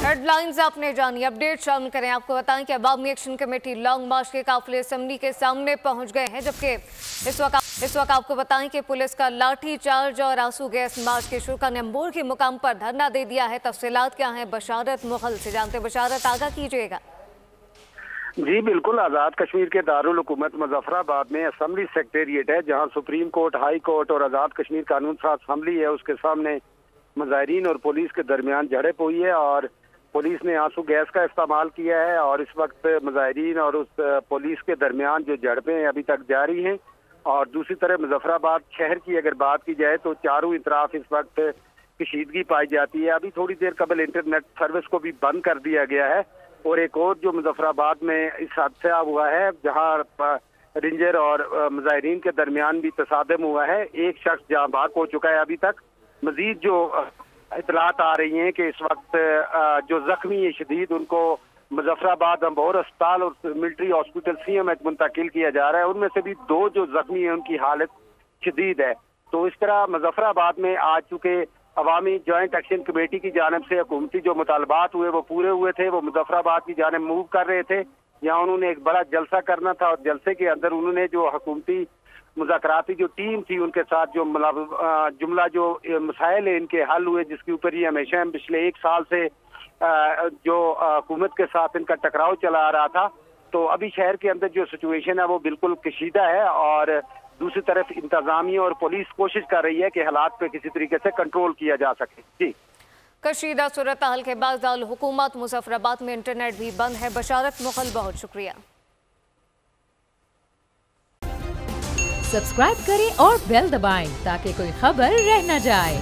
Headlines आपने जानी, update शामिल करें। आपको बताएं कि अवामी एक्शन कमेटी लॉन्ग मार्च के काफिले असेंबली के सामने पहुंच गए हैं, जबकि इस वक्त आपको बताएं कि पुलिस का लाठी चार्ज और आंसू गैस मार्च के शुरा ने मोड़ के मुकाम पर धरना दे दिया है। तफसीलात क्या है, बशारत मुगल से जानते। बशारत, आगाह कीजिएगा। जी बिल्कुल, आज़ाद कश्मीर के दारुल हुकूमत मुजफ्फराबाद में असेंबली सेक्रेटेरिएट है, जहां सुप्रीम कोर्ट, हाई कोर्ट और आज़ाद कश्मीर कानून साज असेंबली है। उसके सामने मुजाहिरीन और पुलिस के दरमियान झड़प हुई है और पुलिस ने आंसू गैस का इस्तेमाल किया है और इस वक्त मुजाहिरीन और उस पुलिस के दरमियान जो झड़पें अभी तक जारी हैं। और दूसरी तरफ मुजफ्फराबाद शहर की अगर बात की जाए तो चारों इतराफ इस वक्त कशीदगी पाई जाती है। अभी थोड़ी देर कबल इंटरनेट सर्विस को भी बंद कर दिया गया है। और एक और जो मुजफ्फराबाद में इस हादसा हुआ है, जहां रेंजर और मुजाहिरीन के दरमियान भी तसादम हुआ है, एक शख्स जाँ बाग हो चुका है। अभी तक मजीद जो इतलात आ रही हैं कि इस वक्त जो जख्मी है शदीद, उनको मुजफ्फराबाद अम्बोर अस्पताल और मिलिट्री हॉस्पिटल CMH मुंतकिल किया जा रहा है। उनमें से भी 2 जो जख्मी हैं उनकी हालत शदीद है। तो इस तरह मुजफ्फराबाद में आ चुके अवामी जॉइंट एक्शन कमेटी की जानिब से हुकूमती जो मुतालबात हुए वो पूरे हुए थे। वो मुजफ्फराबाद की जानिब मूव कर रहे थे, यहाँ उन्होंने एक बड़ा जलसा करना था और जलसे के अंदर उन्होंने जो हुकूमती मुज़ाकराती जो टीम थी उनके साथ जो जुमला जो मसाइल है इनके हल हुए, जिसके ऊपर ही हमेशा पिछले 1 साल से जो हुकूमत के साथ इनका टकराव चला आ रहा था। तो अभी शहर के अंदर जो सिचुएशन है वो बिल्कुल कशीदा है और दूसरी तरफ इंतजामिया और पुलिस कोशिश कर रही है कि हालात पे किसी तरीके से कंट्रोल किया जा सके। जी, कशीदा सूरत हाल के बाद दारुल हुकूमत मुजफ्फराबाद में इंटरनेट भी बंद है। बशारत मुगल, बहुत शुक्रिया। सब्सक्राइब करें और बेल दबाएं ताकि कोई खबर रह न जाए।